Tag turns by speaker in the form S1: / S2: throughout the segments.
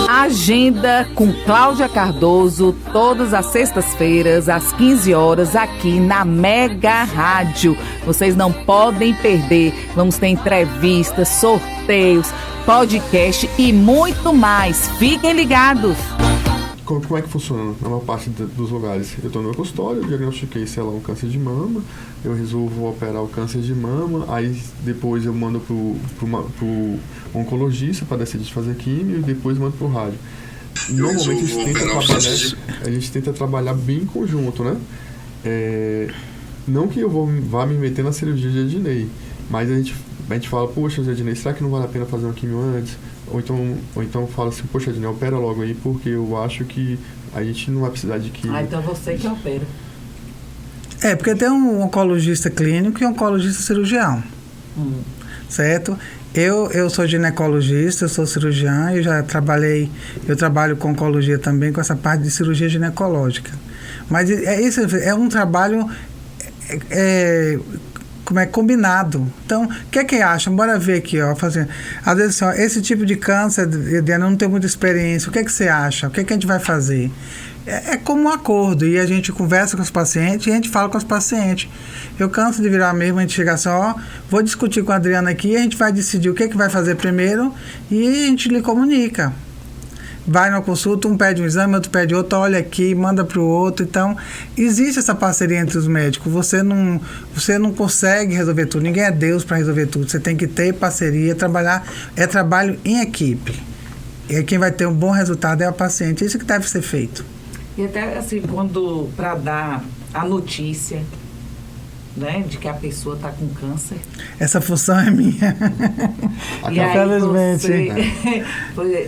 S1: Agenda com Cláudia Cardoso, todas as sextas-feiras, às 15 horas, aqui na Mega Rádio. Vocês não podem perder. Vamos ter entrevistas, sorteios, podcast e muito mais. Fiquem ligados.
S2: Como é que funciona na maior parte dos lugares? Eu estou no meu consultório, eu diagnostiquei, sei lá, um câncer de mama, eu resolvo operar o câncer de mama, aí depois eu mando pro oncologista para decidir fazer químio e depois mando pro rádio. Normalmente a gente tenta trabalhar bem em conjunto, né? Não que eu vá me meter na cirurgia de Ednei, mas a gente fala, poxa, Ednei, será que não vale a pena fazer uma químio antes? Ou então fala assim, poxa, Ednei, opera logo aí, porque eu acho que a gente não vai precisar de químio.
S1: Então você que opera.
S3: Porque tem um oncologista clínico e um oncologista cirurgião. Certo? Eu sou ginecologista, eu sou cirurgiã, eu trabalho com oncologia também, com essa parte de cirurgia ginecológica. Mas isso é um trabalho combinado. Então, o que é que acham? Bora ver aqui, ó. Às vezes, esse tipo de câncer, eu não tenho muita experiência. O que é que você acha? O que é que a gente vai fazer? É como um acordo. E a gente conversa com os pacientes e a gente fala com os pacientes. Eu canso de virar mesmo, a gente chegar assim, vou discutir com a Adriana aqui e a gente vai decidir o que é que vai fazer primeiro e a gente lhe comunica. Vai na consulta, um pede um exame, outro pede outro, olha aqui, manda para o outro. Então, existe essa parceria entre os médicos. Você não consegue resolver tudo. Ninguém é Deus para resolver tudo. Você tem que ter parceria, trabalhar. É trabalho em equipe. E quem vai ter um bom resultado é o paciente. Isso que deve ser feito.
S1: E até assim, para dar a notícia, né, de que a pessoa está com câncer.
S3: Essa função é minha.
S1: E aí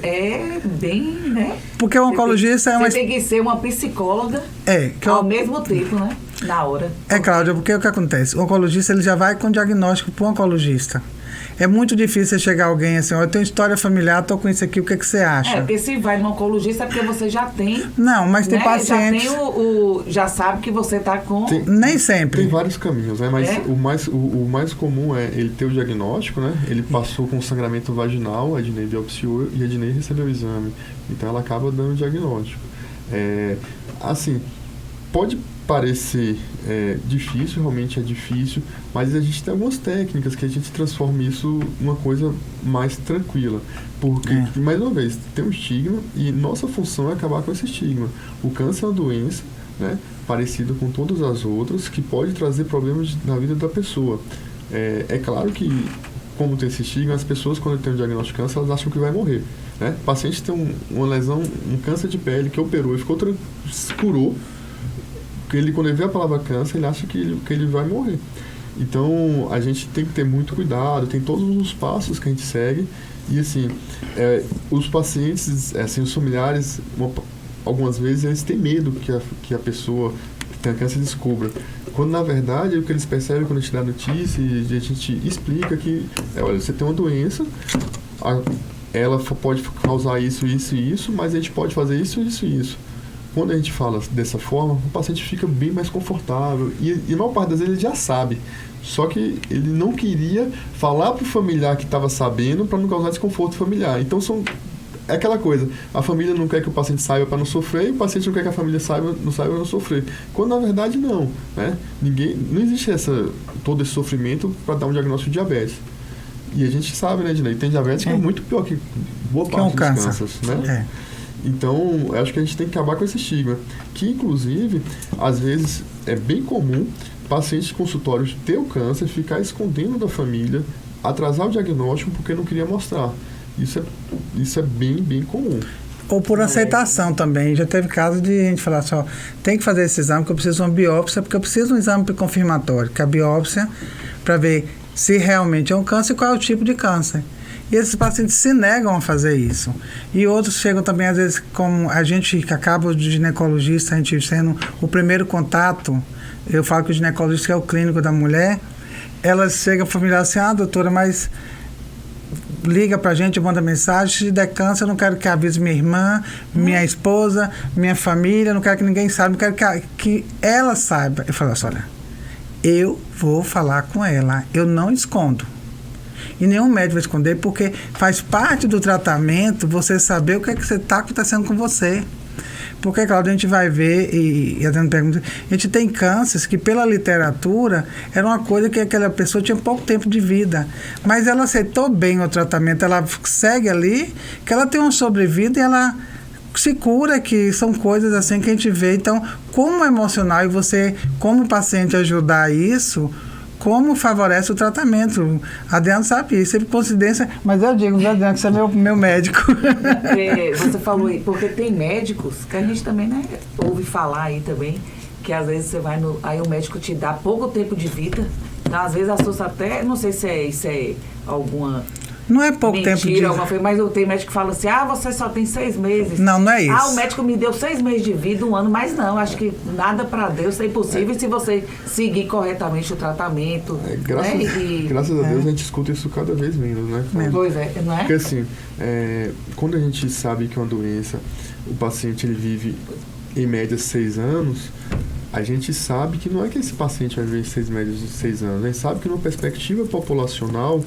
S1: é bem, né?
S3: Porque o oncologista
S1: você tem que ser uma psicóloga ao mesmo tempo, né? Na hora.
S3: Cláudia, porque o que acontece? O oncologista ele já vai com diagnóstico para o oncologista. É muito difícil você chegar alguém assim, eu tenho história familiar, estou com isso aqui, o que você acha?
S1: Porque se vai no oncologista é porque você já tem...
S3: Não, mas tem pacientes...
S1: Já sabe que você está com...
S3: Nem sempre.
S2: Tem vários caminhos, né? Mas o mais comum é ele ter o diagnóstico, né? Ele passou com sangramento vaginal, a Ednei biopsiou e a Ednei recebeu o exame. Então ela acaba dando o diagnóstico. Assim, pode parecer difícil, realmente é difícil, mas a gente tem algumas técnicas que a gente transforma isso numa coisa mais tranquila. Porque, mais uma vez, tem um estigma e nossa função é acabar com esse estigma. O câncer é uma doença, né, parecida com todas as outras, que pode trazer problemas na vida da pessoa. É claro que, como tem esse estigma, as pessoas, quando tem um diagnóstico de câncer, elas acham que vai morrer. Né? O paciente tem uma lesão, um câncer de pele que operou e curou. Quando ele vê a palavra câncer, ele acha que ele vai morrer. Então, a gente tem que ter muito cuidado, tem todos os passos que a gente segue. E, assim, os pacientes, assim, os familiares, algumas vezes, eles têm medo que a pessoa que tem câncer descubra. Quando, na verdade, o que eles percebem quando a gente dá notícia e a gente explica que, olha, você tem uma doença, ela pode causar isso, isso e isso, mas a gente pode fazer isso, isso e isso. Quando a gente fala dessa forma, o paciente fica bem mais confortável. E a maior parte das vezes ele já sabe. Só que ele não queria falar para o familiar que estava sabendo para não causar desconforto familiar. Então, é aquela coisa. A família não quer que o paciente saiba para não sofrer e o paciente não quer que a família saiba para não sofrer. Quando, na verdade, não. Né? Não existe todo esse sofrimento para dar um diagnóstico de diabetes. E a gente sabe, né, Ednei? Tem diabetes que é muito pior que boa parte dos cânceres. Né? Então, eu acho que a gente tem que acabar com esse estigma. Que, inclusive, às vezes é bem comum pacientes de consultórios ter o câncer, ficar escondendo da família, atrasar o diagnóstico porque não queria mostrar. Isso é bem, bem comum.
S3: Ou por aceitação também. Já teve caso de a gente falar assim, tem que fazer esse exame, que eu preciso de uma biópsia, porque eu preciso de um exame confirmatório, que é a biópsia, para ver se realmente é um câncer e qual é o tipo de câncer. E esses pacientes se negam a fazer isso. E outros chegam também, às vezes, como a gente que acaba de ginecologista, a gente sendo o primeiro contato, eu falo que o ginecologista é o clínico da mulher, elas chegam familiar assim, doutora, mas liga pra gente, manda mensagem, se der câncer, eu não quero que avise minha irmã, minha esposa, minha família, não quero que ninguém saiba, não quero que ela saiba. Eu falo assim, olha, eu vou falar com ela, eu não escondo. E nenhum médico vai esconder, porque faz parte do tratamento você saber o que é que está acontecendo com você. Porque, Cláudia, a gente vai ver, e a Adriana pergunta, a gente tem cânceres que, pela literatura, era uma coisa que aquela pessoa tinha pouco tempo de vida. Mas ela aceitou bem o tratamento, ela segue ali, que ela tem uma sobrevida e ela se cura, que são coisas assim que a gente vê. Então, como emocional, e você, como paciente, ajudar isso, como favorece o tratamento. A Adriana sabe isso, sempre coincidência, mas eu digo, Adriana, que você é meu médico.
S1: Você falou aí, porque tem médicos que a gente também, né, ouve falar aí também, que às vezes você vai aí o médico te dá pouco tempo de vida, então às vezes assusta até, não sei se isso é alguma...
S3: Não é pouco
S1: mentira,
S3: tempo de...
S1: alguma coisa, mas tem médico que fala assim, você só tem 6 meses.
S3: Não, não é isso.
S1: O médico me deu 6 meses de vida, 1 ano, mas não, acho que nada para Deus é impossível se você seguir corretamente o tratamento.
S2: Graças a Deus a gente escuta isso cada vez menos, né?
S1: Pois é, não é?
S2: Porque assim, quando a gente sabe que uma doença, o paciente ele vive em média 6 anos, a gente sabe que não é que esse paciente vai viver 6 médios de 6 anos, a gente sabe que numa perspectiva populacional,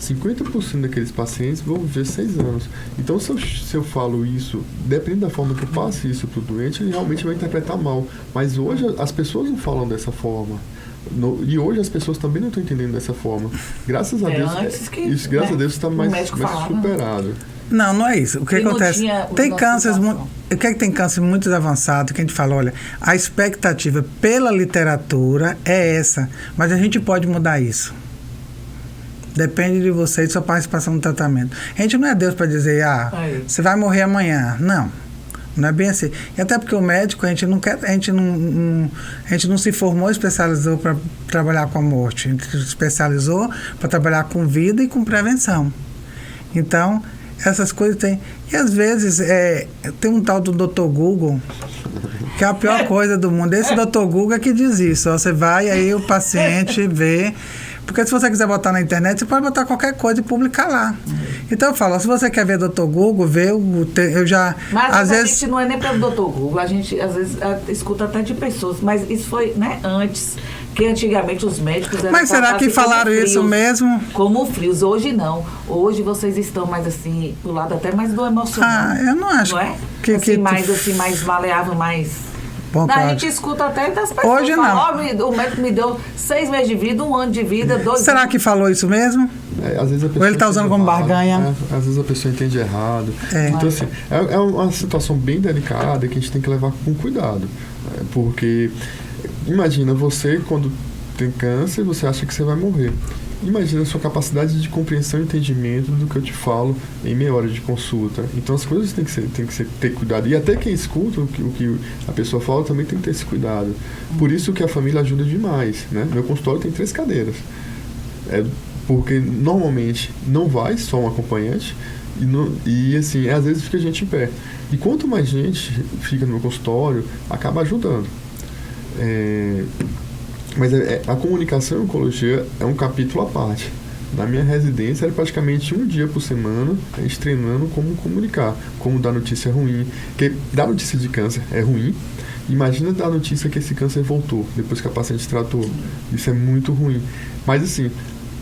S2: 50% daqueles pacientes vão viver 6 anos. Então, se eu falo isso, dependendo da forma que eu passe isso para o doente, ele realmente vai interpretar mal. Mas hoje as pessoas não falam dessa forma. E hoje as pessoas também não estão entendendo dessa forma. Graças a Deus, graças a Deus está mais superado.
S3: Não, não é isso. O que acontece? Tem cânceres o que é que tem câncer muito avançado, que a gente fala, olha, a expectativa pela literatura é essa, mas a gente pode mudar isso. Depende de você e de sua participação no tratamento. A gente não é Deus para dizer, você vai morrer amanhã. Não. Não é bem assim. E até porque o médico, a gente não se formou e especializou para trabalhar com a morte. A gente se especializou para trabalhar com vida e com prevenção. Então, essas coisas tem. E às vezes tem um tal do Dr. Google, que é a pior coisa do mundo. Esse Dr. Google é que diz isso. Você vai, aí o paciente vê. Porque se você quiser botar na internet, você pode botar qualquer coisa e publicar lá. Então eu falo, se você quer ver Dr. Google, eu já...
S1: Mas às vezes... a gente não é nem pelo Dr. Google, a gente às vezes escuta até de pessoas, mas isso foi, né, antes, que antigamente os médicos eram...
S3: Mas será que falaram isso mesmo?
S1: Como frios, hoje não. Hoje vocês estão mais assim, do lado até mais do emocional.
S3: Eu não acho.
S1: Não é? Mais maleável, mais...
S3: Bom,
S1: a gente escuta até das pessoas.
S3: Hoje não.
S1: O médico me deu 6 meses de vida, 1 ano de vida, 2 anos.
S3: Será que falou isso mesmo?
S2: Às vezes a pessoa
S3: ou ele está usando como barganha?
S2: Às vezes a pessoa entende errado. Então, assim, é uma situação bem delicada que a gente tem que levar com cuidado. Porque, imagina, você quando tem câncer, você acha que você vai morrer. Imagina a sua capacidade de compreensão e entendimento do que eu te falo em meia hora de consulta. Então as coisas tem que ter cuidado. E até quem escuta o que a pessoa fala também tem que ter esse cuidado. Por isso que a família ajuda demais, né? Meu consultório tem 3 cadeiras. Porque normalmente não vai só um acompanhante e assim, às vezes fica gente em pé. E quanto mais gente fica no meu consultório, acaba ajudando. Mas a comunicação em oncologia é um capítulo à parte. Na minha residência era praticamente 1 dia por semana a gente treinando como comunicar, como dar notícia ruim. Porque dar notícia de câncer é ruim. Imagina dar notícia que esse câncer voltou depois que a paciente tratou. Isso é muito ruim. Mas assim,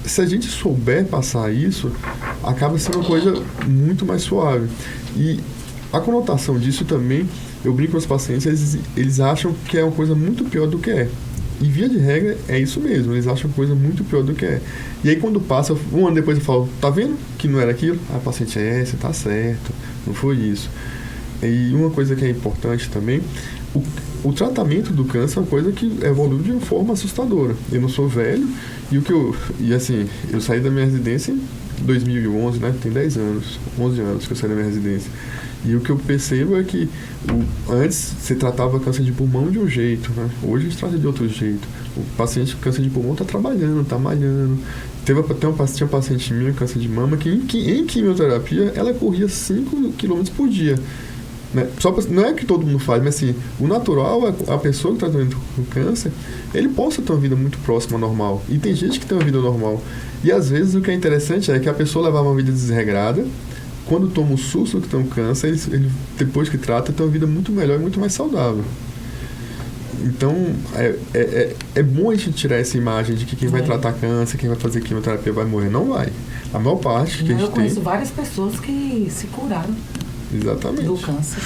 S2: se a gente souber passar isso, acaba sendo uma coisa muito mais suave. E a conotação disso também, eu brinco com os pacientes, eles acham que é uma coisa muito pior do que é. E via de regra, é isso mesmo. Eles acham coisa muito pior do que é. E aí quando passa, 1 ano depois eu falo, tá vendo que não era aquilo? A paciente você tá certo, não foi isso. E uma coisa que é importante também, o tratamento do câncer é uma coisa que evoluiu de uma forma assustadora. Eu não sou velho, eu saí da minha residência em 2011, né? Tem 10 anos, 11 anos que eu saí da minha residência. E o que eu percebo é que antes você tratava câncer de pulmão de um jeito, né? Hoje a gente trata de outro jeito. O paciente com câncer de pulmão está trabalhando, está malhando. Tinha um paciente minha com câncer de mama que em quimioterapia ela corria 5 km por dia. Né? Não é que todo mundo faz, mas assim, o natural é a pessoa que está tratando com câncer, ele possa ter uma vida muito próxima ao normal. E tem gente que tem uma vida normal. E às vezes o que é interessante é que a pessoa levava uma vida desregrada. Quando toma o susto que tem um câncer, ele depois que trata, tem uma vida muito melhor e muito mais saudável. Então, é bom a gente tirar essa imagem de que quem vai tratar câncer, quem vai fazer quimioterapia vai morrer. Não vai. A maior parte que a gente
S1: Eu conheço várias pessoas que se curaram do câncer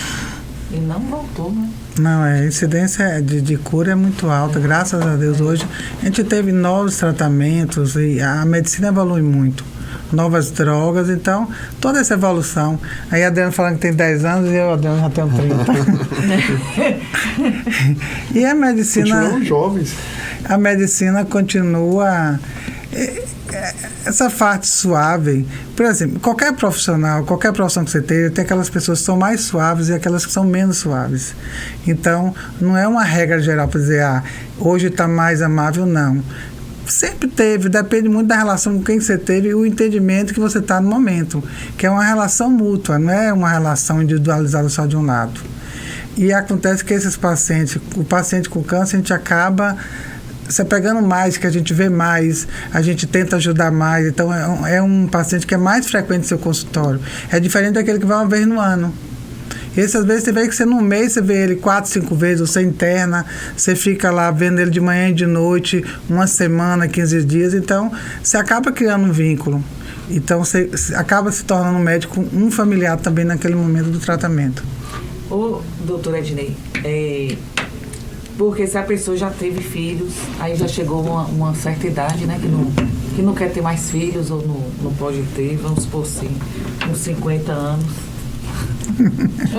S1: e não voltou, né?
S3: Não, a incidência de cura é muito alta, graças a Deus. Hoje a gente teve novos tratamentos e a medicina evolui muito. Novas drogas, então, toda essa evolução. Aí a Adriana falando que tem 10 anos e eu, Adriana, já tenho 30. E a medicina...
S2: Continuam jovens.
S3: A medicina continua... Essa parte suave, por exemplo, qualquer profissional, qualquer profissão que você tem aquelas pessoas que são mais suaves e aquelas que são menos suaves. Então, não é uma regra geral para dizer, hoje está mais amável, não. Sempre teve, depende muito da relação com quem você teve e o entendimento que você está no momento, que é uma relação mútua, não é uma relação individualizada só de um lado. E acontece que esses pacientes, o paciente com câncer, a gente acaba se pegando mais, que a gente vê mais, a gente tenta ajudar mais, então é um paciente que é mais frequente no seu consultório. É diferente daquele que vai uma vez no ano. Esse, às vezes, você vê que no mês você vê ele 4, 5 vezes, você interna, você fica lá vendo ele de manhã e de noite, uma semana, 15 dias, então você acaba criando um vínculo. Então você acaba se tornando um médico, um familiar também naquele momento do tratamento.
S1: Ô, doutora Ednei, porque se a pessoa já teve filhos, aí já chegou uma certa idade, né, que não quer ter mais filhos ou não pode ter, vamos supor assim, uns 50 anos.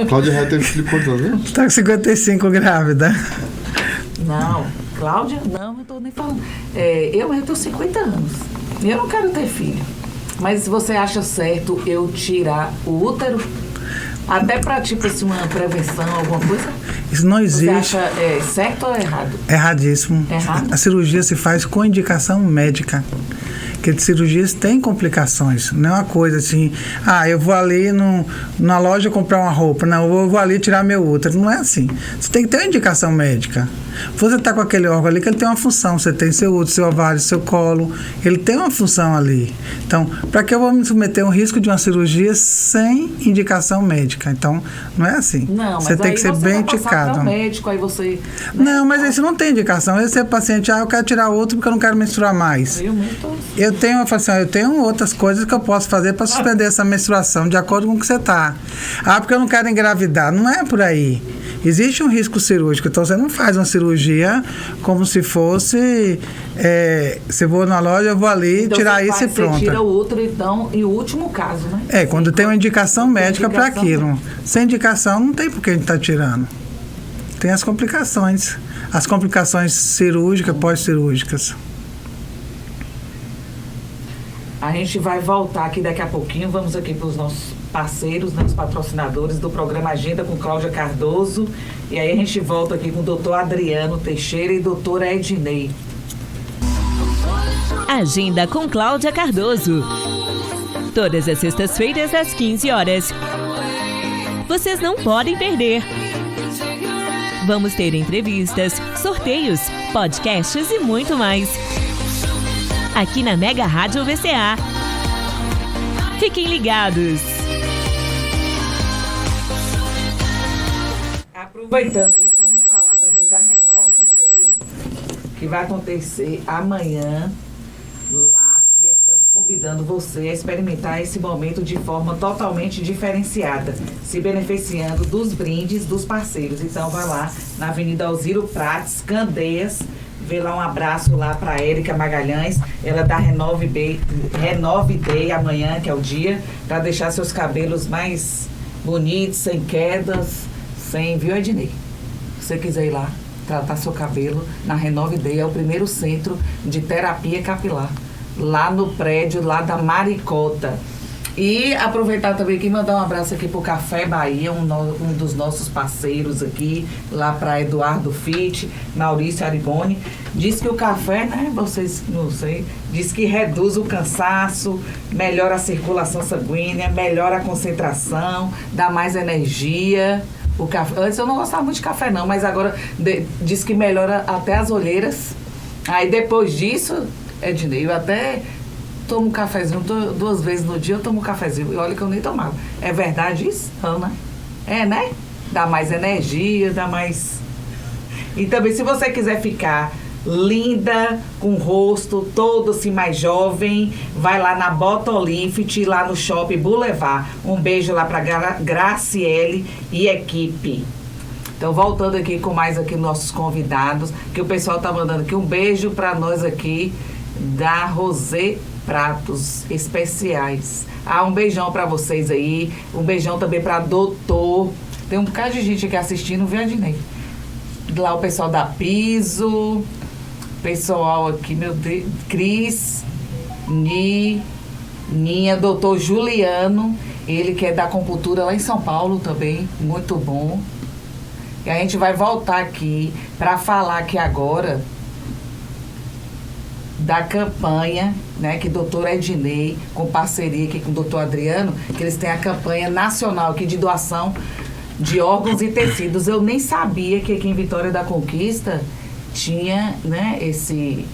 S2: Cláudia já teve filho quantos anos, né?
S3: Está com 55 grávida.
S1: Não, Cláudia, não, eu tô nem falando. Eu tenho 50 anos. E eu não quero ter filho. Mas você acha certo eu tirar o útero? Até para, tipo assim, uma prevenção, alguma coisa?
S3: Isso não existe.
S1: Você acha certo ou errado?
S3: Erradíssimo.
S1: Errado?
S3: A cirurgia se faz com indicação médica. Porque cirurgias têm complicações. Não é uma coisa assim, eu vou ali na loja comprar uma roupa. Não, eu vou ali tirar meu útero. Não é assim. Você tem que ter uma indicação médica. Você está com aquele órgão ali que ele tem uma função. Você tem seu útero, seu ovário, seu colo. Ele tem uma função ali. Então, para que eu vou me submeter a um risco de uma cirurgia sem indicação médica? Então, não é assim.
S1: Não, mas
S3: você tem que ser bem indicado.
S1: Médico, aí você...
S3: Não, mas isso não tem indicação. Esse é paciente, eu quero tirar outro porque eu não quero menstruar mais. Eu tenho outras coisas que eu posso fazer para suspender essa menstruação, de acordo com o que você está. Porque eu não quero engravidar. Não é por aí. Existe um risco cirúrgico, então você não faz uma cirurgia como se fosse... se eu vou na loja, eu vou ali então tirar isso e pronto.
S1: Você tira o útero, então, em último caso, né?
S3: Quando tem uma indicação médica para aquilo. Sem indicação, não tem por que a gente está tirando. Tem as complicações. As complicações cirúrgicas, pós-cirúrgicas.
S1: A gente vai voltar aqui daqui a pouquinho, vamos aqui para os nossos parceiros, né, os patrocinadores do programa Agenda com Cláudia Cardoso. E aí a gente volta aqui com o doutor Adriano Teixeira e doutora Ednei.
S4: Agenda com Cláudia Cardoso. Todas as sextas-feiras às 15 horas. Vocês não podem perder. Vamos ter entrevistas, sorteios, podcasts e muito mais. Aqui na Mega Rádio VCA. Fiquem ligados.
S1: Aproveitando aí, vamos falar também da Renove Day, que vai acontecer amanhã lá. E estamos convidando você a experimentar esse momento de forma totalmente diferenciada, se beneficiando dos brindes dos parceiros. Então vai lá na Avenida Alziro Prates, Candeias. Vê lá um abraço lá para Érica Magalhães, ela dá Renove Day amanhã, que é o dia, para deixar seus cabelos mais bonitos, sem quedas, viu, Ednei? Se você quiser ir lá tratar seu cabelo, na Renove Day é o primeiro centro de terapia capilar, lá no prédio, lá da Maricota. E aproveitar também aqui e mandar um abraço aqui pro Café Bahia, um dos nossos parceiros aqui, lá para Eduardo Fitt, Maurício Arigoni. Diz que o café, né, vocês não sei, diz que reduz o cansaço, melhora a circulação sanguínea, melhora a concentração, dá mais energia. O café, antes eu não gostava muito de café não, mas agora diz que melhora até as olheiras. Aí depois disso, Ednei, eu até... tomo um cafezinho 2 vezes no dia, eu tomo um cafezinho. E olha que eu nem tomava. É verdade isso? Não, né? Né? Dá mais energia, dá mais... E também, se você quiser ficar linda, com o rosto todo assim mais jovem, vai lá na Botolift, lá no Shopping Boulevard. Um beijo lá pra Graciele e equipe. Então, voltando aqui com mais aqui nossos convidados, que o pessoal tá mandando aqui um beijo pra nós aqui da Rosé Pratos Especiais. Um beijão pra vocês aí, um beijão também pra Doutor. Tem um bocado de gente aqui assistindo, viu, Adinei? Lá o pessoal da Piso, pessoal aqui, meu Deus, Cris, Ninha, doutor Juliano, ele que é da acupuntura lá em São Paulo também, muito bom. E a gente vai voltar aqui para falar aqui agora da campanha, né, que o doutor Ednei, com parceria aqui com o doutor Adriano, que eles têm a campanha nacional aqui de doação de órgãos e tecidos. Eu nem sabia que aqui em Vitória da Conquista tinha, né, esse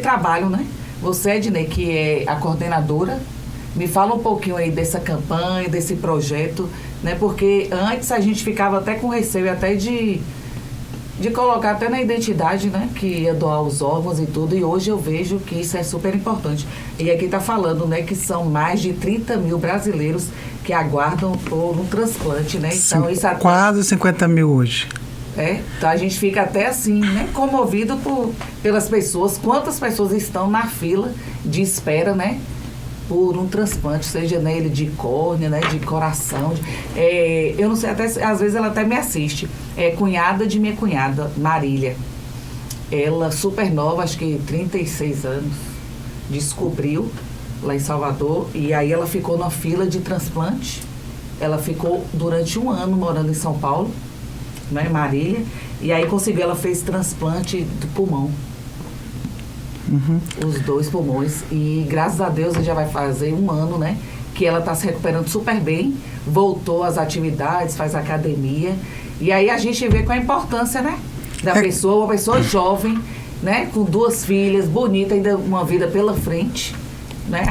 S1: trabalho, né? Você, Ednei, que é a coordenadora, me fala um pouquinho aí dessa campanha, desse projeto, né? Porque antes a gente ficava até com receio até de colocar até na identidade, né? Que ia doar os órgãos e tudo, e hoje eu vejo que isso é super importante. E aqui está falando, né, que são mais de 30 mil brasileiros que aguardam por um transplante, né? Então, isso até...
S3: Quase 50 mil hoje.
S1: Então a gente fica até assim, né, comovido pelas pessoas, quantas pessoas estão na fila de espera, né, por um transplante, seja nele de córnea, né, de coração. Eu não sei, até às vezes ela até me assiste. É cunhada de minha cunhada, Marília. Ela, super nova, acho que 36 anos, descobriu lá em Salvador, e aí ela ficou na fila de transplante. Ela ficou durante 1 ano morando em São Paulo, né, Marília, e aí conseguiu, ela fez transplante do pulmão. Os 2 pulmões, e graças a Deus já vai fazer 1 ano, né, que ela está se recuperando super bem, voltou às atividades, faz academia, e aí a gente vê com a importância, né, da pessoa, uma pessoa jovem, né, com 2 filhas, bonita, ainda uma vida pela frente, né,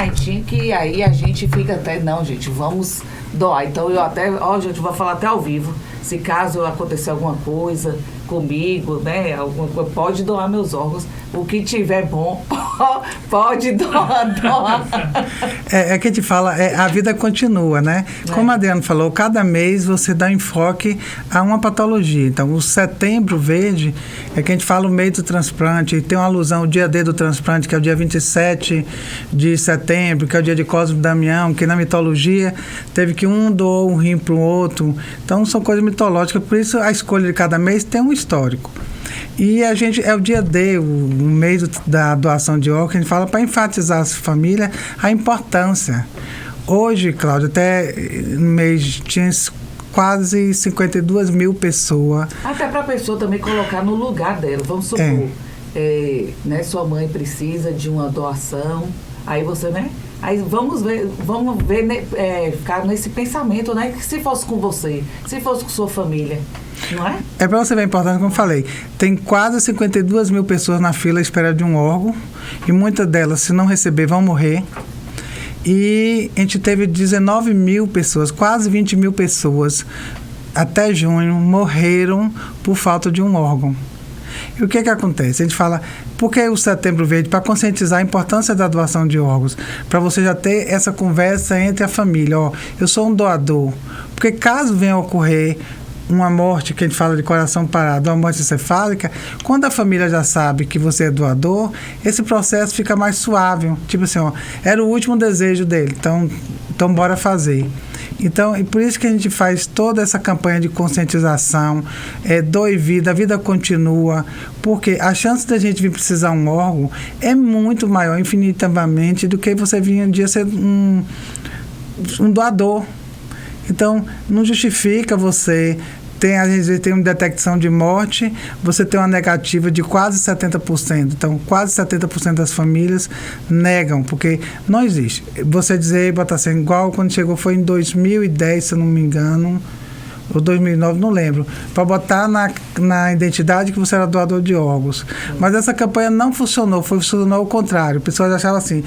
S1: aí a gente fica até, não, gente, vamos doar. Então eu até, gente, vou falar até ao vivo, se caso acontecer alguma coisa comigo, né, pode doar meus órgãos, o que tiver bom, pode doar.
S3: É que a gente fala, a vida continua, né? Como a Adriana falou, cada mês você dá enfoque a uma patologia. Então, o Setembro Verde é que a gente fala o mês do transplante, e tem uma alusão ao dia D do transplante, que é o dia 27 de setembro, que é o dia de Cosme Damião, que na mitologia teve que um doou um rim para o outro. Então, são coisas mitológicas, por isso a escolha de cada mês tem um histórico. E a gente, é o dia D, o mês da doação de órgãos, a gente fala para enfatizar as famílias a importância. Hoje, Cláudia, até no mês tinha quase 52 mil pessoas. Até
S1: para a pessoa também colocar no lugar dela. Vamos supor, né, sua mãe precisa de uma doação, aí você, né? Aí vamos ver, né, ficar nesse pensamento, né? Que se fosse com você, se fosse com sua família, não é?
S3: É para você ver a importância, como eu falei, tem quase 52 mil pessoas na fila à espera de um órgão, e muitas delas, se não receber, vão morrer. E a gente teve 19 mil pessoas, quase 20 mil pessoas, até junho, morreram por falta de um órgão. E o que acontece? A gente fala, por que o Setembro Verde? Para conscientizar a importância da doação de órgãos, para você já ter essa conversa entre a família. Eu sou um doador, porque caso venha a ocorrer uma morte, que a gente fala de coração parado, uma morte encefálica, quando a família já sabe que você é doador, esse processo fica mais suave. Tipo assim, era o último desejo dele, então bora fazer. Então, e por isso que a gente faz toda essa campanha de conscientização, doe vida, a vida continua, porque a chance da gente vir precisar um órgão é muito maior, infinitamente, do que você vir um dia ser um doador. Então, não justifica você a gente tem uma detecção de morte, você tem uma negativa de quase 70%. Então, quase 70% das famílias negam, porque não existe. Você dizer, botar assim, igual quando chegou, foi em 2010, se eu não me engano, ou 2009, não lembro, para botar na identidade que você era doador de órgãos. Mas essa campanha não funcionou, funcionou ao contrário. O pessoal achava assim,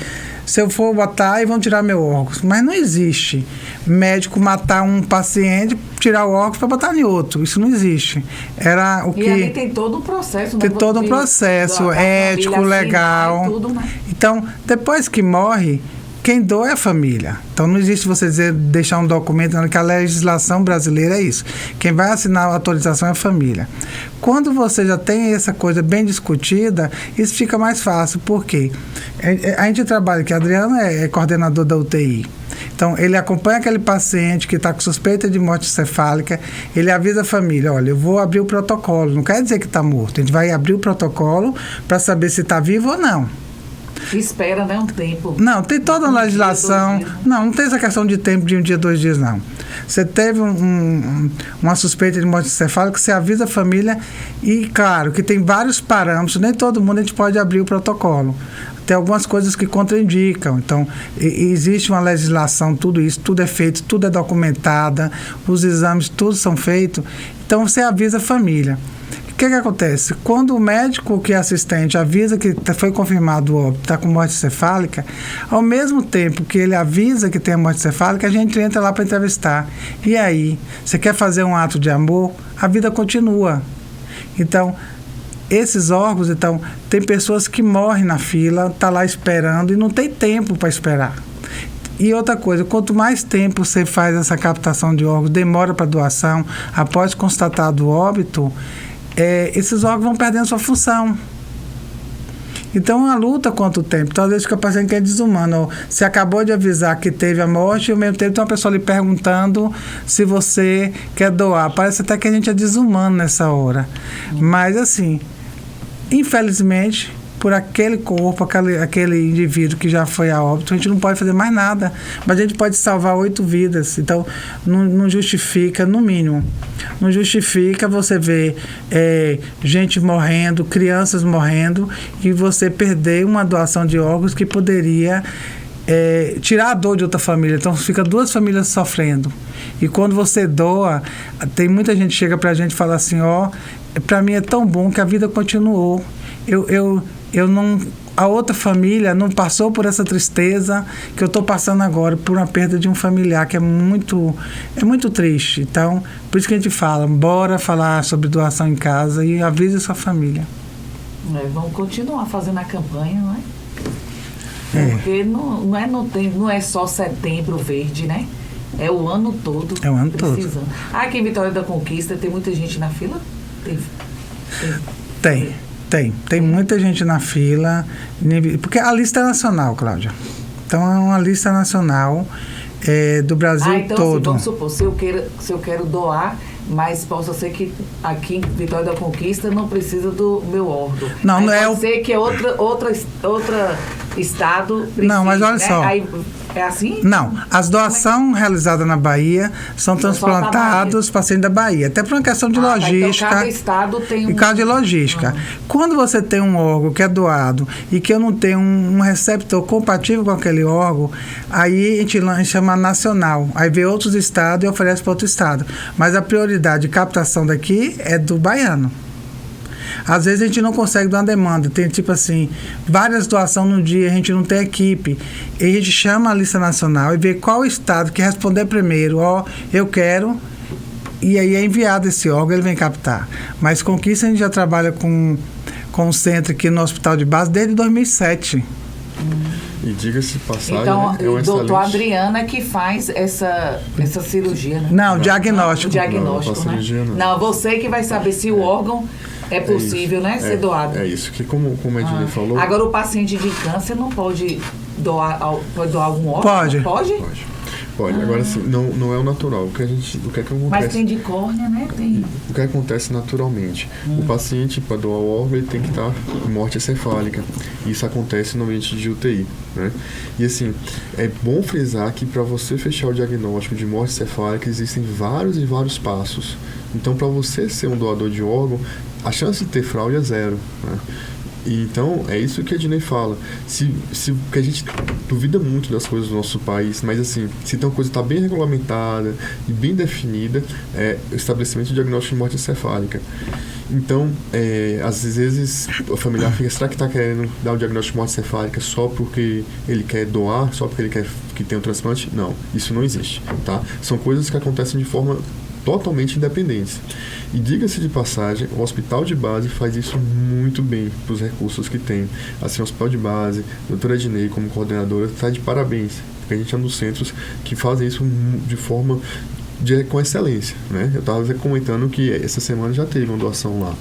S3: se eu for botar, e vão tirar meu órgãos. Mas não existe médico matar um paciente, tirar o órgão para botar em outro. Isso não existe. Era o que...
S1: E ali tem todo um processo.
S3: Tem todo um processo ético, legal. Tudo, né? Então, depois que morre, quem doa é a família. Então, não existe você deixar um documento, que a legislação brasileira é isso. Quem vai assinar a autorização é a família. Quando você já tem essa coisa bem discutida, isso fica mais fácil. Por quê? A gente trabalha aqui, Adriano é coordenador da UTI. Então, ele acompanha aquele paciente que está com suspeita de morte encefálica, ele avisa a família, olha, eu vou abrir o protocolo. Não quer dizer que está morto. A gente vai abrir o protocolo para saber se está vivo ou não.
S1: Espera, né, um tempo.
S3: Não, tem toda uma legislação. Não tem essa questão de tempo de 1 dia, 2 dias, não. Você teve uma suspeita de morte encefálica, você avisa a família e, claro, que tem vários parâmetros, nem todo mundo a gente pode abrir o protocolo. Tem algumas coisas que contraindicam. Então, existe uma legislação, tudo isso, tudo é feito, tudo é documentado, os exames, tudo são feitos. Então, você avisa a família. O que acontece? Quando o médico que é assistente avisa que foi confirmado o óbito, está com morte encefálica, ao mesmo tempo que ele avisa que tem a morte encefálica, a gente entra lá para entrevistar. E aí, você quer fazer um ato de amor? A vida continua. Então, esses órgãos, tem pessoas que morrem na fila, tá lá esperando e não tem tempo para esperar. E outra coisa, quanto mais tempo você faz essa captação de órgãos, demora para doação, após constatado o óbito, esses órgãos vão perdendo sua função. Então, é uma luta contra o tempo. Então, às vezes, fica parecendo que é desumano. Você acabou de avisar que teve a morte e, ao mesmo tempo, tem uma pessoa lhe perguntando se você quer doar. Parece até que a gente é desumano nessa hora. Mas, assim, infelizmente, por aquele corpo, aquele indivíduo que já foi a óbito, a gente não pode fazer mais nada. Mas a gente pode salvar 8 vidas. Então, não justifica, no mínimo. Não justifica você ver gente morrendo, crianças morrendo, e você perder uma doação de órgãos que poderia tirar a dor de outra família. Então, fica 2 famílias sofrendo. E quando você doa, tem muita gente que chega pra gente e fala assim, pra mim é tão bom que a vida continuou. Eu não... A outra família não passou por essa tristeza que eu estou passando agora, por uma perda de um familiar, que é muito triste. Então, por isso que a gente fala, bora falar sobre doação em casa e avise a sua família.
S1: Vamos continuar fazendo a campanha, não é? Porque não é só Setembro Verde, né? É o ano todo.
S3: É o ano
S1: precisando.
S3: todo.
S1: Aqui em Vitória da Conquista tem muita gente na fila?
S3: Tem muita gente na fila, porque a lista é nacional, Cláudia. Então, é uma lista nacional do Brasil
S1: então,
S3: todo.
S1: Vamos supor, se eu quero doar, mas possa ser que aqui em Vitória da Conquista não precisa do meu órgão.
S3: Não é
S1: pode ser que outro estado precise,
S3: não, mas olha só.
S1: Aí, é assim?
S3: Não, as doações realizadas na Bahia são transplantados pacientes da Bahia, até por uma questão de logística.
S1: Então cada estado tem
S3: e caso de logística. Quando você tem um órgão que é doado e que eu não tenho um receptor compatível com aquele órgão, aí a gente chama nacional. Aí vê outros estados e oferece para outro estado. Mas a prioridade de captação daqui é do baiano. Às vezes a gente não consegue dar uma demanda, tem tipo assim, várias doações no dia, a gente não tem equipe, e a gente chama a lista nacional e vê qual estado que responder primeiro, eu quero, e aí é enviado esse órgão, ele vem captar. Mas Conquista a gente já trabalha com o centro aqui no Hospital de Base desde 2007.
S2: E diga-se passagem,
S1: então,
S2: né?
S1: doutor Adriana que faz essa cirurgia, né?
S3: Não, diagnóstico.
S1: O diagnóstico, né? Não, você que vai saber se o órgão é possível, né? Ser doado.
S2: É isso, que como a Ednei falou...
S1: Agora, o paciente de câncer não pode doar algum órgão?
S3: Pode.
S1: Pode?
S2: Pode. Agora, assim, não é o natural. O que acontece?
S1: Mas tem de córnea, né?
S2: O que acontece naturalmente? O paciente, para doar o órgão, ele tem que estar em morte encefálica. Isso acontece no ambiente de UTI, né? E, assim, é bom frisar que para você fechar o diagnóstico de morte encefálica, existem vários e vários passos. Então, para você ser um doador de órgão, a chance de ter fraude é 0, né? E então, é isso que a Ednei fala. Porque a gente duvida muito das coisas do nosso país, mas assim, se tem uma coisa que está bem regulamentada e bem definida, é o estabelecimento de diagnóstico de morte encefálica. Então, às vezes, o familiar fica, será que está querendo dar o diagnóstico de morte encefálica só porque ele quer doar, só porque ele quer que tenha um transplante? Não, isso não existe, tá? São coisas que acontecem de forma totalmente independente. E diga-se de passagem, o hospital de base faz isso muito bem para os recursos que tem. Assim, o hospital de base, a doutora Ednei como coordenadora, está de parabéns, porque a gente é um dos centros que fazem isso de forma com excelência, né? Eu estava comentando que essa semana já teve uma doação lá.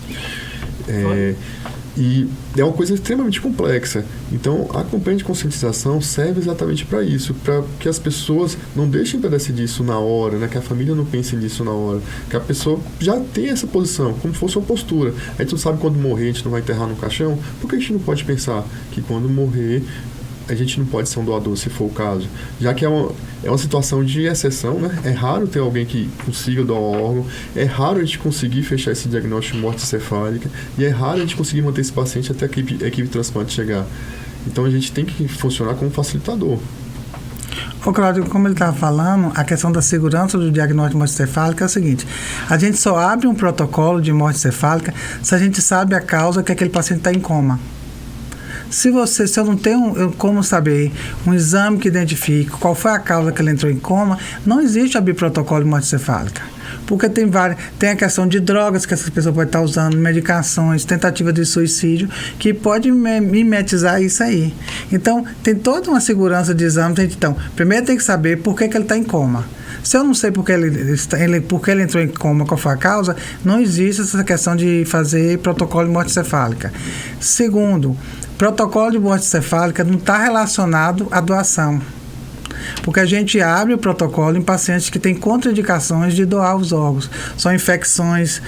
S2: E é uma coisa extremamente complexa. Então, a campanha de conscientização serve exatamente para isso, para que as pessoas não deixem para decidir isso na hora, né? Que a família não pense nisso na hora, que a pessoa já tenha essa posição, como se fosse uma postura. A gente não sabe quando morrer, a gente não vai enterrar no caixão, por que a gente não pode pensar que quando morrer a gente não pode ser um doador, se for o caso? Já que é uma situação de exceção, né? É raro ter alguém que consiga doar um órgão, é raro a gente conseguir fechar esse diagnóstico de morte encefálica e é raro a gente conseguir manter esse paciente até a equipe de transplante chegar. Então a gente tem que funcionar como facilitador.
S3: Ô Cláudio, como ele estava falando, a questão da segurança do diagnóstico de morte encefálica é o seguinte: a gente só abre um protocolo de morte encefálica se a gente sabe a causa que aquele paciente está em coma. Se eu não tenho como saber um exame que identifique qual foi a causa que ele entrou em coma, não existe abrir protocolo de morte encefálica. Porque tem a questão de drogas que essa pessoa pode estar usando, medicações, tentativa de suicídio, que pode mimetizar isso aí. Então, tem toda uma segurança de exame. Então, primeiro tem que saber por que ele está em coma. Se eu não sei por que ele entrou em coma, qual foi a causa, não existe essa questão de fazer protocolo de morte encefálica. Segundo, protocolo de morte encefálica não está relacionado à doação. Porque a gente abre o protocolo em pacientes que têm contraindicações de doar os órgãos. São infecções,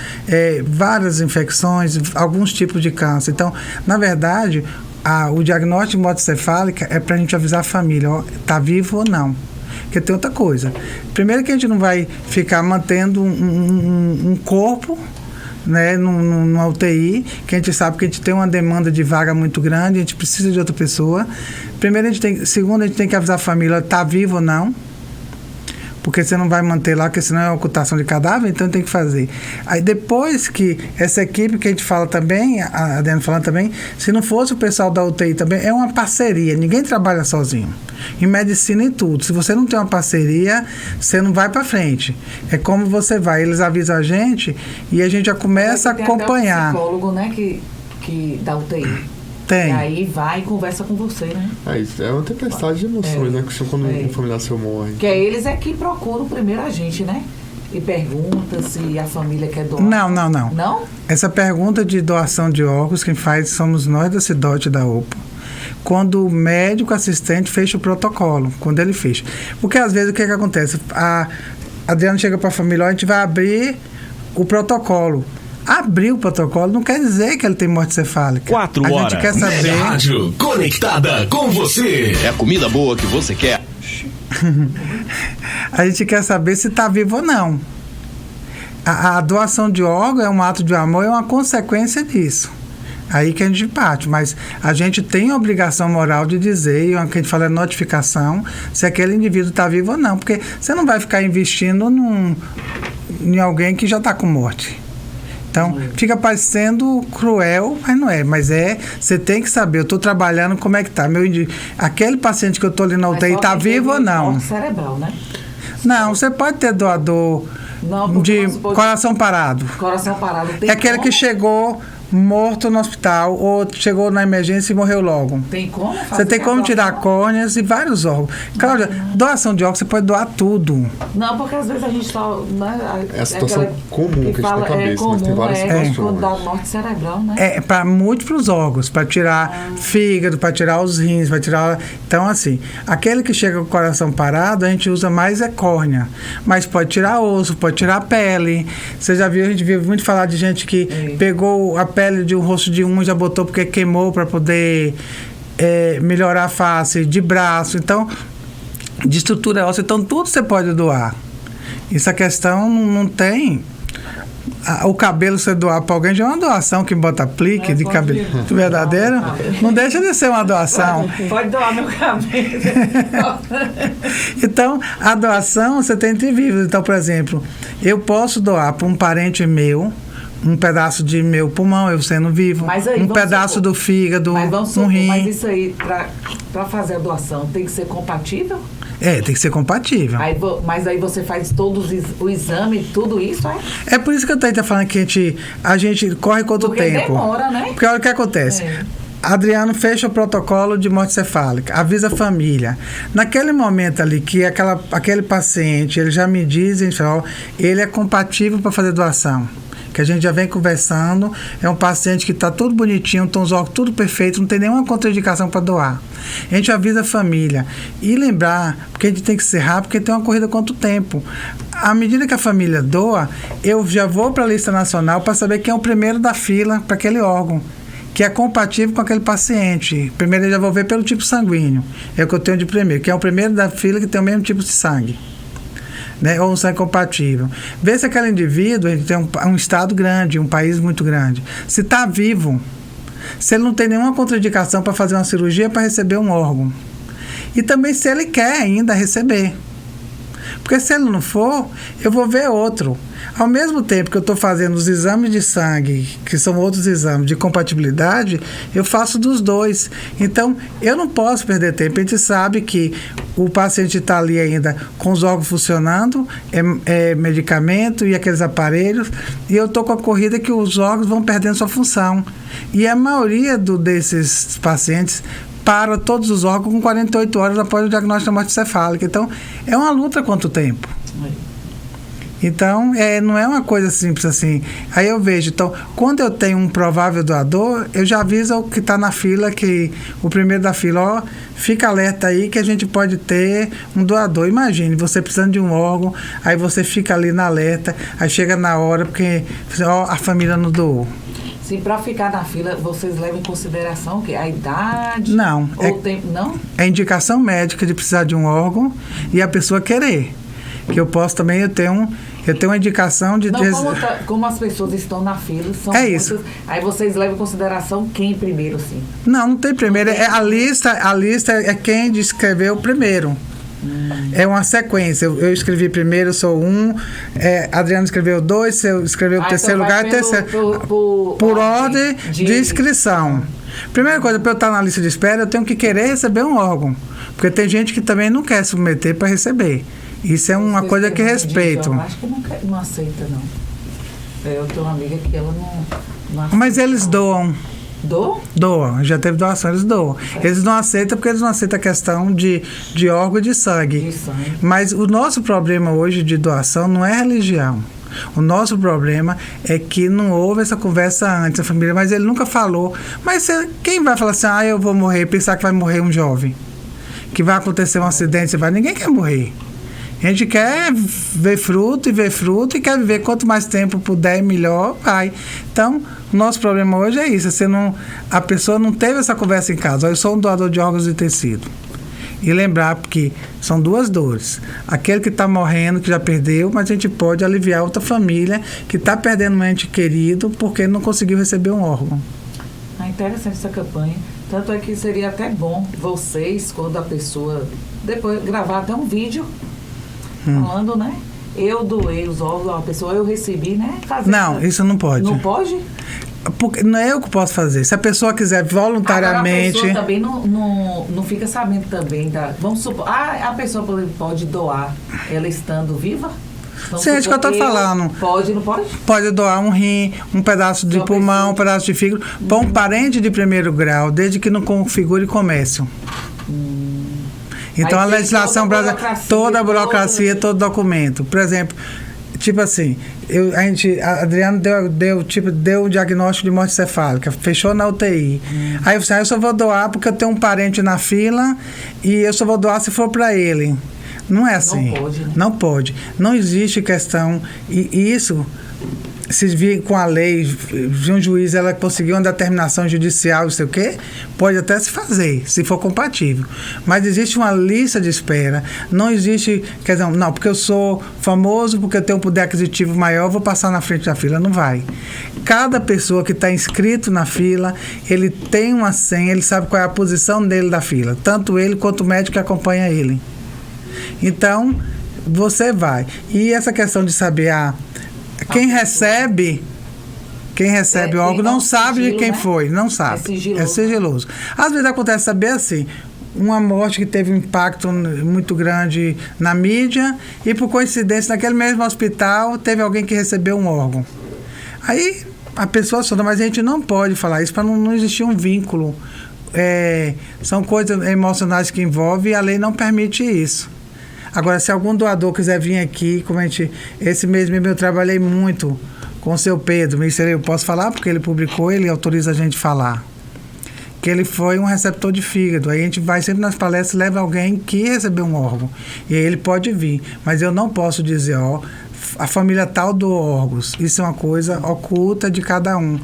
S3: várias infecções, alguns tipos de câncer. Então, na verdade, o diagnóstico de morte encefálica é para a gente avisar a família, está vivo ou não. Porque tem outra coisa. Primeiro que a gente não vai ficar mantendo um corpo, né, numa UTI, que a gente sabe que a gente tem uma demanda de vaga muito grande, a gente precisa de outra pessoa. Segundo, a gente tem que avisar a família, está vivo ou não, porque você não vai manter lá, porque senão é ocultação de cadáver, então tem que fazer. Aí depois que essa equipe que a gente fala também, a Adriana falando também, se não fosse o pessoal da UTI também, é uma parceria, ninguém trabalha sozinho. Em medicina e tudo. Se você não tem uma parceria, você não vai para frente. É como você vai, eles avisam a gente e a gente já começa a acompanhar.
S1: Tem até um psicólogo, né, que da UTI.
S3: Tem.
S1: E aí vai e conversa com você, né?
S2: Isso é uma tempestade de emoções, né? Quando um familiar seu morre.
S1: Que eles é que procuram primeiro a gente, né? E pergunta se a família quer doar.
S3: Não.
S1: Não?
S3: Essa pergunta de doação de órgãos, quem faz somos nós da CIDOT da UPA. Quando o médico assistente fecha o protocolo, quando ele fecha. Porque às vezes o que acontece? A Adriana chega para a família, a gente vai abrir o protocolo. Abrir o protocolo não quer dizer que ele tem morte encefálica.
S5: 4 horas.
S3: A gente quer saber.
S5: Mega Rádio, conectada com você. É a comida boa que você quer.
S3: A gente quer saber se está vivo ou não. A doação de órgão é um ato de amor, é uma consequência disso. Aí que a gente parte, mas a gente tem a obrigação moral de dizer, e o que a gente fala é notificação, se aquele indivíduo está vivo ou não, porque você não vai ficar investindo em alguém que já está com morte. Então, fica parecendo cruel, mas não é. Mas você tem que saber, eu estou trabalhando, como é que está. Aquele paciente que eu estou ali na UTI está vivo ou não?
S1: Morte cerebral, né?
S3: Não, você pode ter doador de coração parado.
S1: Coração parado.
S3: É aquele que chegou morto no hospital ou chegou na emergência e morreu logo.
S1: Tem como fazer?
S3: Você tem como tirar córneas e vários órgãos. Cláudia, doação de órgãos, você pode doar tudo.
S1: Não, porque às vezes a gente só... Né,
S2: é a situação comum que a gente tem na cabeça, mas tem várias situações.
S1: Quando dá morte cerebral, né?
S3: É para múltiplos órgãos, para tirar fígado, para tirar os rins, para tirar... Então, assim, aquele que chega com o coração parado, a gente usa mais córnea. Mas pode tirar osso, pode tirar pele. Você já viu, a gente viu muito falar de gente que pegou a pele de um rosto de um e já botou porque queimou para poder melhorar a face, de braço, então de estrutura óssea, então tudo você pode doar. Essa questão não tem o cabelo você doar para alguém já é uma doação, que bota aplique de cabelo verdadeiro. Não deixa de ser uma doação.
S1: Pode doar meu cabelo.
S3: Então, a doação você tem entre vivos. Então, por exemplo, eu posso doar para um parente meu um pedaço de meu pulmão, eu sendo vivo, um pedaço do fígado, um rim.
S1: Mas isso aí, para fazer a doação, tem que ser compatível?
S3: Tem que ser compatível.
S1: Mas aí você faz todos o exame, tudo isso, é?
S3: É por isso que eu estou falando que a gente corre quanto tempo.
S1: Porque demora, né?
S3: Porque olha o que acontece. Adriano fecha o protocolo de morte cefálica, avisa a família. Naquele momento ali que aquele paciente, ele já me diz, ele é compatível para fazer doação. Que a gente já vem conversando, é um paciente que está tudo bonitinho, tem os órgãos tudo perfeito, não tem nenhuma contraindicação para doar. A gente avisa a família. E lembrar, porque a gente tem que ser rápido, porque tem uma corrida quanto tempo. À medida que a família doa, eu já vou para a lista nacional para saber quem é o primeiro da fila para aquele órgão, que é compatível com aquele paciente. Primeiro eu já vou ver pelo tipo sanguíneo, é o que eu tenho de primeiro, que é o primeiro da fila que tem o mesmo tipo de sangue. Né, ou um sangue compatível. Vê se aquele indivíduo ele tem um estado grande, um país muito grande. Se está vivo, se ele não tem nenhuma contraindicação para fazer uma cirurgia para receber um órgão. E também se ele quer ainda receber. Porque se ele não for, eu vou ver outro. Ao mesmo tempo que eu estou fazendo os exames de sangue, que são outros exames de compatibilidade, eu faço dos dois. Então, eu não posso perder tempo. A gente sabe que o paciente está ali ainda com os órgãos funcionando, medicamento e aqueles aparelhos, e eu estou com a corrida que os órgãos vão perdendo sua função. E a maioria desses pacientes para todos os órgãos com 48 horas após o diagnóstico da morte cefálica. Então, é uma luta quanto tempo. Então, não é uma coisa simples assim. Aí eu vejo, então, quando eu tenho um provável doador, eu já aviso o que está na fila, que o primeiro da fila, fica alerta aí que a gente pode ter um doador. Imagine, você precisando de um órgão, aí você fica ali na alerta, aí chega na hora, porque a família não doou.
S1: Sim, para ficar na fila, vocês levam em consideração que a idade?
S3: Não.
S1: Ou o tempo? Não?
S3: É indicação médica de precisar de um órgão e a pessoa querer. Que eu posso também, eu tenho uma indicação de...
S1: Não, como as pessoas estão na fila, são muitas,
S3: isso.
S1: Aí vocês levam em consideração quem primeiro, sim?
S3: Não tem primeiro. A lista é quem escreveu primeiro. É uma sequência. Eu escrevi primeiro, eu sou um. Adriano escreveu 2, eu escrevi o terceiro lugar e terceiro. Por ordem de inscrição. Primeira coisa, para eu estar na lista de espera, eu tenho que querer receber um órgão. Porque tem gente que também não quer submeter para receber. Isso é uma coisa que respeito.
S1: Eu acho que não aceita, não. Eu tenho uma amiga que ela não aceita.
S3: Mas eles doam.
S1: Doam?
S3: Já teve doação, eles doam. Eles não aceitam porque eles não aceitam a questão de órgão e de sangue. Mas o nosso problema hoje de doação não é religião. O nosso problema é que não houve essa conversa antes da família, mas ele nunca falou. Mas quem vai falar assim, eu vou morrer, pensar que vai morrer um jovem? Que vai acontecer um acidente, ninguém quer morrer. A gente quer ver fruto e quer viver quanto mais tempo puder, melhor, vai. Então, o nosso problema hoje é isso. A pessoa não teve essa conversa em casa. Eu sou um doador de órgãos e tecido. E lembrar que são duas dores. Aquele que está morrendo, que já perdeu, mas a gente pode aliviar outra família que está perdendo um ente querido porque não conseguiu receber um órgão.
S1: Interessante essa campanha. Tanto é que seria até bom vocês, quando a pessoa... Depois gravar até um vídeo falando, né? Eu doei os órgãos, a pessoa, eu recebi, né?
S3: Não, isso não pode.
S1: Não pode?
S3: Porque não é eu que posso fazer. Se a pessoa quiser voluntariamente...
S1: Agora, a pessoa também não fica sabendo também vamos supor... a pessoa pode doar ela estando viva?
S3: Sim, é isso que eu estou falando.
S1: Pode, não pode?
S3: Pode doar um rim, um pedaço de pulmão, um pedaço de fígado, para um parente de primeiro grau, desde que não configure comércio. Então, a legislação brasileira, toda a burocracia, todo documento. Por exemplo, tipo assim, a Adriano deu o diagnóstico de morte cefálica, fechou na UTI. Aí eu falei, eu só vou doar porque eu tenho um parente na fila e eu só vou doar se for para ele. Não é assim.
S1: Não pode, né?
S3: Não pode. Não existe questão. E isso se vir com a lei, de um juiz, ela conseguir uma determinação judicial, não sei o quê, pode até se fazer, se for compatível. Mas existe uma lista de espera. Não existe, quer dizer, não, porque eu sou famoso, porque eu tenho um poder aquisitivo maior, eu vou passar na frente da fila. Não vai. Cada pessoa que está inscrito na fila, ele tem uma senha, ele sabe qual é a posição dele da fila. Tanto ele quanto o médico que acompanha ele. Então, você vai. E essa questão de saber quem recebe o órgão não sabe sigilo, de quem foi, não sabe. É sigiloso. Às vezes acontece saber assim, uma morte que teve um impacto muito grande na mídia e por coincidência naquele mesmo hospital teve alguém que recebeu um órgão. Aí a pessoa sonda, mas a gente não pode falar isso para não existir um vínculo. São coisas emocionais que envolvem e a lei não permite isso. Agora, se algum doador quiser vir aqui, esse mês mesmo eu trabalhei muito com o seu Pedro, eu posso falar porque ele publicou, ele autoriza a gente falar, que ele foi um receptor de fígado. Aí a gente vai sempre nas palestras, leva alguém que recebeu um órgão, e aí ele pode vir, mas eu não posso dizer, a família tal doou órgãos. Isso é uma coisa oculta de cada um.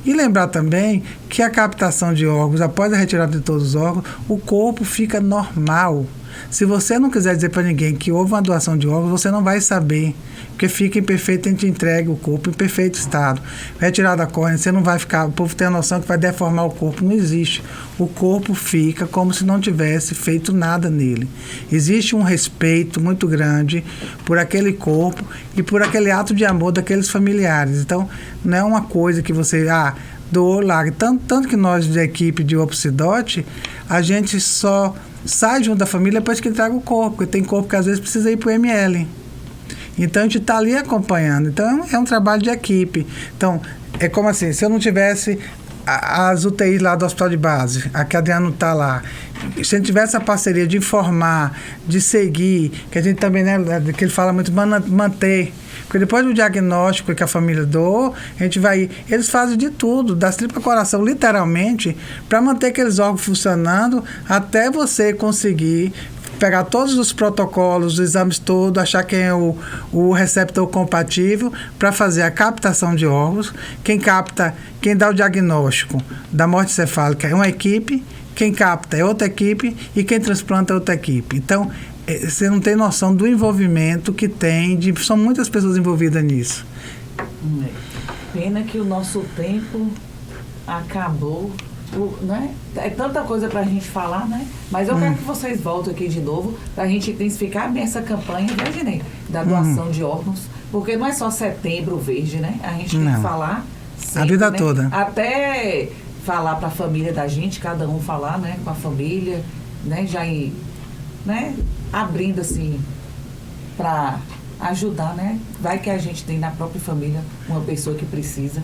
S3: E lembrar também que a captação de órgãos, após a retirada de todos os órgãos, o corpo fica normal. Se você não quiser dizer para ninguém que houve uma doação de órgãos, você não vai saber, porque fica imperfeito, a gente entrega o corpo em perfeito estado. Retirada a córnea, você não vai ficar, o povo tem a noção que vai deformar o corpo, não existe. O corpo fica como se não tivesse feito nada nele. Existe um respeito muito grande por aquele corpo e por aquele ato de amor daqueles familiares. Então, não é uma coisa que você, doou lá. Tanto que nós, da equipe de Opsidote, a gente só sai junto da família depois que entrega o corpo, porque tem corpo que às vezes precisa ir para o ML. Então a gente está ali acompanhando. Então é um trabalho de equipe. Então é como assim, se eu não tivesse as UTIs lá do hospital de base, a que a Adriana está lá, se a gente tivesse a parceria de informar, de seguir, que a gente também, que ele fala muito, manter. Porque depois do diagnóstico que a família doou, a gente vai... Eles fazem de tudo, das tripas coração, literalmente, para manter aqueles órgãos funcionando até você conseguir pegar todos os protocolos, os exames todos, achar quem é o receptor compatível para fazer a captação de órgãos. Quem dá o diagnóstico da morte cefálica é uma equipe, quem capta é outra equipe e quem transplanta é outra equipe. Então, você não tem noção do envolvimento que tem, são muitas pessoas envolvidas nisso.
S1: Pena que o nosso tempo acabou, né? É tanta coisa para a gente falar, né? Mas eu quero que vocês voltem aqui de novo para a gente intensificar bem essa campanha, né, da doação de órgãos, porque não é só Setembro Verde, né? A gente tem que falar sempre,
S3: a vida, né, toda.
S1: Até falar para a família da gente, cada um falar, né, com a família, né, já ir, né, abrindo assim para ajudar, né? Vai que a gente tem na própria família uma pessoa que precisa.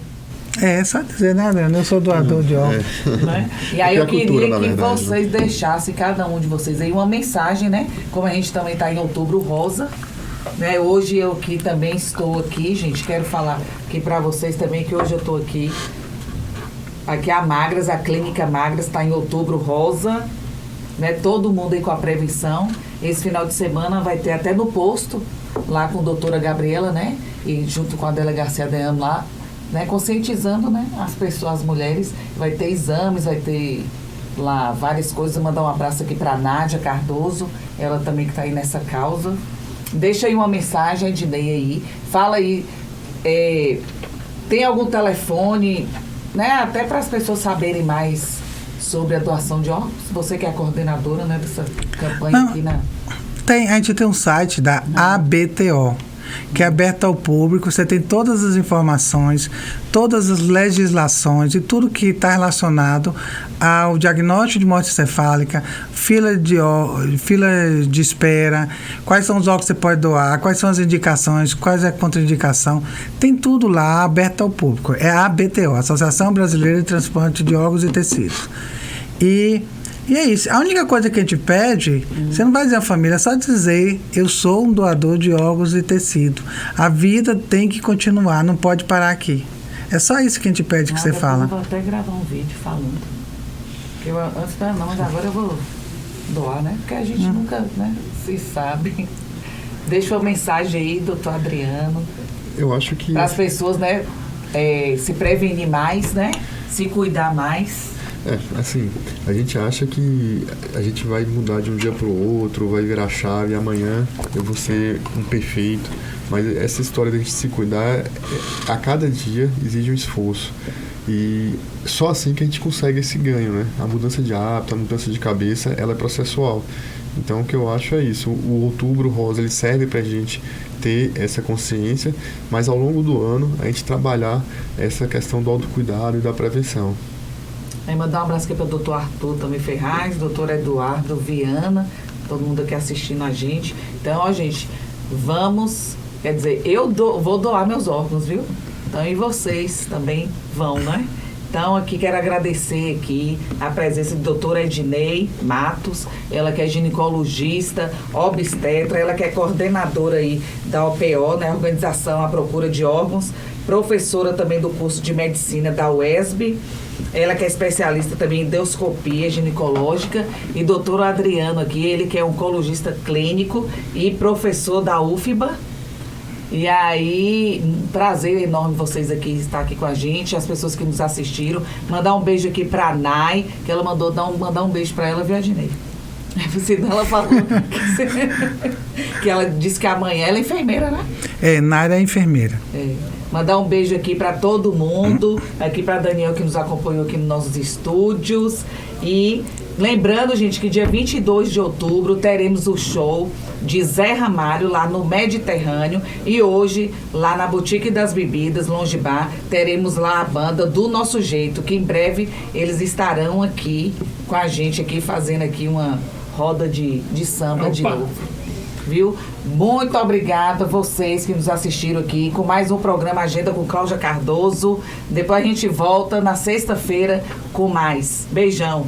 S3: Só dizer, né, Adriana? Eu sou doador de órgãos.
S1: Né? E aí eu queria que vocês deixassem, cada um de vocês aí, uma mensagem, né? Como a gente também está em Outubro Rosa, né? Hoje eu que também estou aqui, gente, quero falar aqui para vocês também que hoje eu estou aqui a Magras, a Clínica Magras está em Outubro Rosa, né? Todo mundo aí com a prevenção. Esse final de semana vai ter até no posto, lá com a doutora Gabriela, né? E junto com a delegacia Adriano lá, né, conscientizando, né, as pessoas, as mulheres. Vai ter exames, vai ter lá várias coisas. Mandar um abraço aqui para a Nádia Cardoso, ela também que está aí nessa causa. Deixa aí uma mensagem, Ednei, aí. Fala aí, tem algum telefone, né, até para as pessoas saberem mais sobre a doação de órgãos? Você que é a coordenadora, né, dessa campanha. Não, aqui na...
S3: A gente tem um site da ABTO, que é aberto ao público. Você tem todas as informações, todas as legislações e tudo que está relacionado ao diagnóstico de morte cefálica, fila de espera, quais são os órgãos que você pode doar, quais são as indicações, quais é a contraindicação. Tem tudo lá aberto ao público. É a ABTO, Associação Brasileira de Transplante de Órgãos e Tecidos. E é isso. A única coisa que a gente pede, você não vai dizer à família, é só dizer: eu sou um doador de órgãos e tecido. A vida tem que continuar, não pode parar aqui. É só isso que a gente pede que você fala.
S1: Eu vou até gravar um vídeo falando. Antes não, mas agora eu vou doar, né? Porque a gente nunca, né, se sabe. Deixa uma mensagem aí, doutor Adriano,
S2: Eu acho que...
S1: Para as pessoas, né, se prevenir mais, né? Se cuidar mais.
S2: Assim, a gente acha que a gente vai mudar de um dia para o outro, vai virar chave, amanhã eu vou ser um perfeito. Mas essa história de a gente se cuidar, a cada dia exige um esforço. E só assim que a gente consegue esse ganho, né? A mudança de hábito, a mudança de cabeça, ela é processual. Então, o que eu acho é isso. O Outubro Rosa, ele serve para a gente ter essa consciência, mas ao longo do ano, a gente trabalhar essa questão do autocuidado e da prevenção.
S1: Aí mandar um abraço aqui para o doutor Arthur também Ferraz, doutor Eduardo Viana, todo mundo aqui assistindo a gente. Então, ó, gente, vamos... Quer dizer, vou doar meus órgãos, viu? Então, e vocês também vão, né? Então, aqui quero agradecer aqui a presença de doutora Ednei Matos, ela que é ginecologista, obstetra, ela que é coordenadora aí da OPO, né? Organização à Procura de Órgãos, professora também do curso de medicina da UESB, ela que é especialista também em endoscopia ginecológica, e doutor Adriano aqui, ele que é oncologista clínico e professor da UFBA. E aí, um prazer enorme vocês aqui estar aqui com a gente, as pessoas que nos assistiram. Mandar um beijo aqui pra Nai, que ela mandou mandar um beijo pra ela, viu, Adnei? Senão ela falou que ela disse que amanhã ela é enfermeira, né?
S3: Naira é enfermeira.
S1: Mandar um beijo aqui para todo mundo, aqui para Daniel que nos acompanhou aqui nos nossos estúdios. E lembrando, gente, que dia 22 de outubro teremos o show de Zé Ramalho lá no Mediterrâneo. E hoje, lá na Boutique das Bebidas, Longe Bar, teremos lá a banda Do Nosso Jeito, que em breve eles estarão aqui com a gente, aqui fazendo aqui uma roda de samba de novo. Viu? Muito obrigada a vocês que nos assistiram aqui com mais um programa Agenda com Cláudia Cardoso. Depois a gente volta na sexta-feira com mais. Beijão.